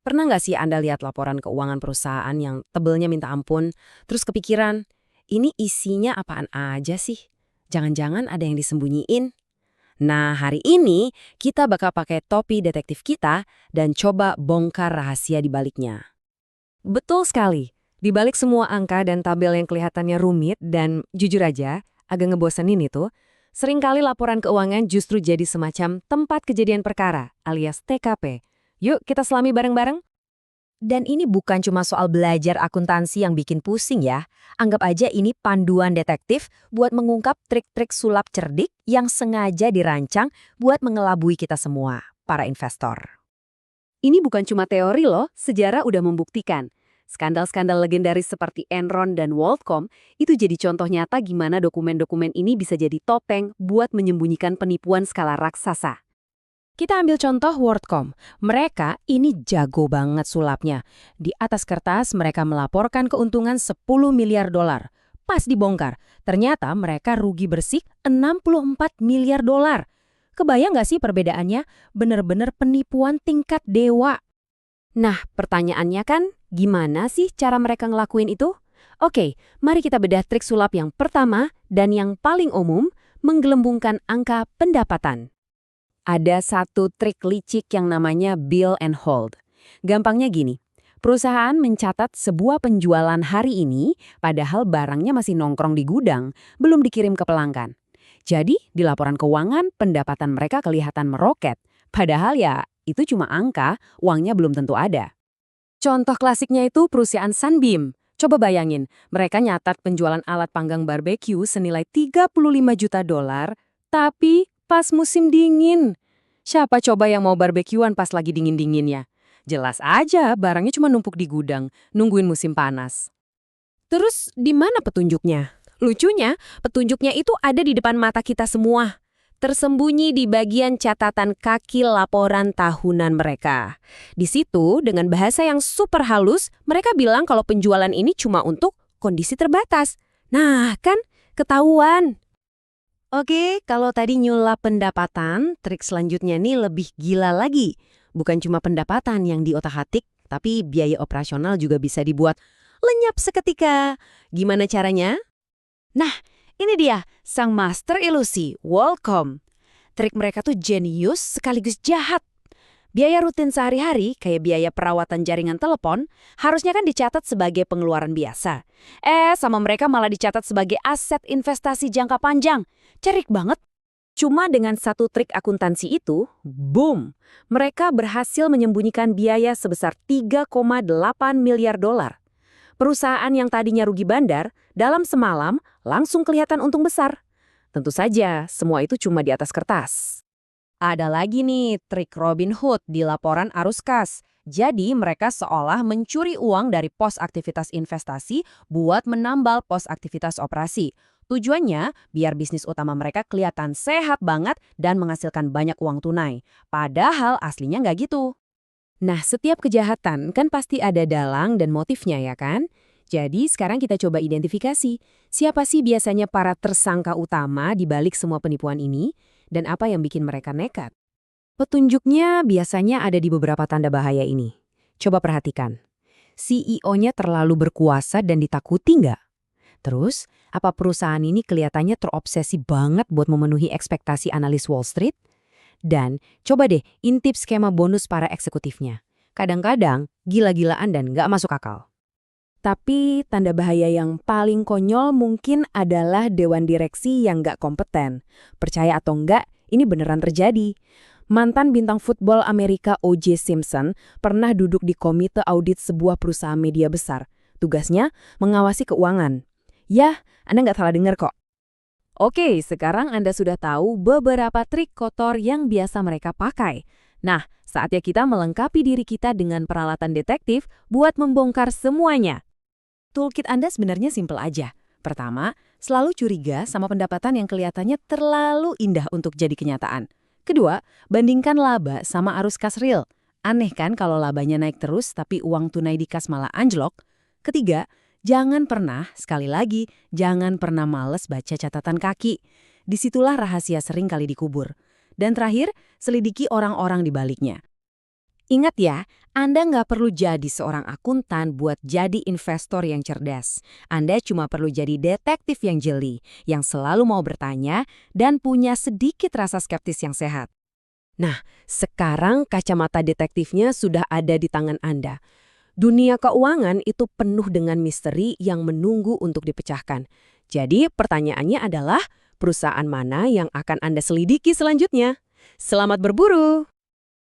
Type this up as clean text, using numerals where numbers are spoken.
Pernah nggak sih Anda lihat laporan keuangan perusahaan yang tebelnya minta ampun, terus kepikiran, ini isinya apaan aja sih? Jangan-jangan ada yang disembunyiin? Nah, hari ini kita bakal pakai topi detektif kita dan coba bongkar rahasia di baliknya. Betul sekali. Di balik semua angka dan tabel yang kelihatannya rumit dan jujur aja, agak ngebosenin itu, seringkali laporan keuangan justru jadi semacam tempat kejadian perkara, alias TKP. Yuk kita selami bareng-bareng. Dan ini bukan cuma soal belajar akuntansi yang bikin pusing ya. Anggap aja ini panduan detektif buat mengungkap trik-trik sulap cerdik yang sengaja dirancang buat mengelabui kita semua, para investor. Ini bukan cuma teori loh, sejarah udah membuktikan. Skandal-skandal legendaris seperti Enron dan WorldCom itu jadi contoh nyata gimana dokumen-dokumen ini bisa jadi topeng buat menyembunyikan penipuan skala raksasa. Kita ambil contoh WorldCom. Mereka ini jago banget sulapnya. Di atas kertas mereka melaporkan keuntungan 10 miliar dolar. Pas dibongkar, ternyata mereka rugi bersih 64 miliar dolar. Kebayang nggak sih perbedaannya? Bener-bener penipuan tingkat dewa. Nah, pertanyaannya kan, gimana sih cara mereka ngelakuin itu? Oke, mari kita bedah trik sulap yang pertama dan yang paling umum, menggelembungkan angka pendapatan. Ada satu trik licik yang namanya bill and hold. Gampangnya gini, perusahaan mencatat sebuah penjualan hari ini, padahal barangnya masih nongkrong di gudang, belum dikirim ke pelanggan. Jadi, di laporan keuangan, pendapatan mereka kelihatan meroket. Padahal ya, itu cuma angka, uangnya belum tentu ada. Contoh klasiknya itu perusahaan Sunbeam. Coba bayangin, mereka nyatat penjualan alat panggang barbeque senilai 35 juta dolar, tapi pas musim dingin. Siapa coba yang mau barbekyuan pas lagi dingin-dinginnya? Jelas aja barangnya cuma numpuk di gudang, nungguin musim panas. Terus di mana petunjuknya? Lucunya, petunjuknya itu ada di depan mata kita semua. Tersembunyi di bagian catatan kaki laporan tahunan mereka. Di situ, dengan bahasa yang super halus, mereka bilang kalau penjualan ini cuma untuk kondisi terbatas. Nah, kan ketahuan. Oke, kalau tadi nyulap pendapatan, trik selanjutnya nih lebih gila lagi. Bukan cuma pendapatan yang diotak-atik, tapi biaya operasional juga bisa dibuat lenyap seketika. Gimana caranya? Nah, ini dia, sang master ilusi, WorldCom. Trik mereka tuh jenius sekaligus jahat. Biaya rutin sehari-hari, kayak biaya perawatan jaringan telepon, harusnya kan dicatat sebagai pengeluaran biasa. Sama mereka malah dicatat sebagai aset investasi jangka panjang. Cerik banget. Cuma dengan satu trik akuntansi itu, boom, mereka berhasil menyembunyikan biaya sebesar 3,8 miliar dolar. Perusahaan yang tadinya rugi bandar, dalam semalam langsung kelihatan untung besar. Tentu saja, semua itu cuma di atas kertas. Ada lagi nih trik Robin Hood di laporan arus kas. Jadi mereka seolah mencuri uang dari pos aktivitas investasi buat menambal pos aktivitas operasi. Tujuannya biar bisnis utama mereka kelihatan sehat banget dan menghasilkan banyak uang tunai. Padahal aslinya nggak gitu. Nah, setiap kejahatan kan pasti ada dalang dan motifnya ya kan? Jadi sekarang kita coba identifikasi siapa sih biasanya para tersangka utama di balik semua penipuan ini dan apa yang bikin mereka nekat. Petunjuknya biasanya ada di beberapa tanda bahaya ini. Coba perhatikan. CEO-nya terlalu berkuasa dan ditakuti nggak? Terus, apa perusahaan ini kelihatannya terobsesi banget buat memenuhi ekspektasi analis Wall Street? Dan coba deh intip skema bonus para eksekutifnya. Kadang-kadang gila-gilaan dan nggak masuk akal. Tapi tanda bahaya yang paling konyol mungkin adalah dewan direksi yang nggak kompeten. Percaya atau nggak, ini beneran terjadi. Mantan bintang football Amerika O.J. Simpson pernah duduk di komite audit sebuah perusahaan media besar. Tugasnya mengawasi keuangan. Ya, Anda nggak salah dengar kok. Oke, sekarang Anda sudah tahu beberapa trik kotor yang biasa mereka pakai. Nah, saatnya kita melengkapi diri kita dengan peralatan detektif buat membongkar semuanya. Toolkit Anda sebenarnya simpel aja. Pertama, selalu curiga sama pendapatan yang kelihatannya terlalu indah untuk jadi kenyataan. Kedua, bandingkan laba sama arus kas real. Aneh kan kalau labanya naik terus tapi uang tunai di kas malah anjlok. Ketiga, jangan pernah, sekali lagi, jangan pernah males baca catatan kaki. Disitulah rahasia sering kali dikubur. Dan terakhir, selidiki orang-orang di baliknya. Ingat ya, Anda nggak perlu jadi seorang akuntan buat jadi investor yang cerdas. Anda cuma perlu jadi detektif yang jeli, yang selalu mau bertanya dan punya sedikit rasa skeptis yang sehat. Nah, sekarang kacamata detektifnya sudah ada di tangan Anda. Dunia keuangan itu penuh dengan misteri yang menunggu untuk dipecahkan. Jadi, pertanyaannya adalah, perusahaan mana yang akan Anda selidiki selanjutnya? Selamat berburu!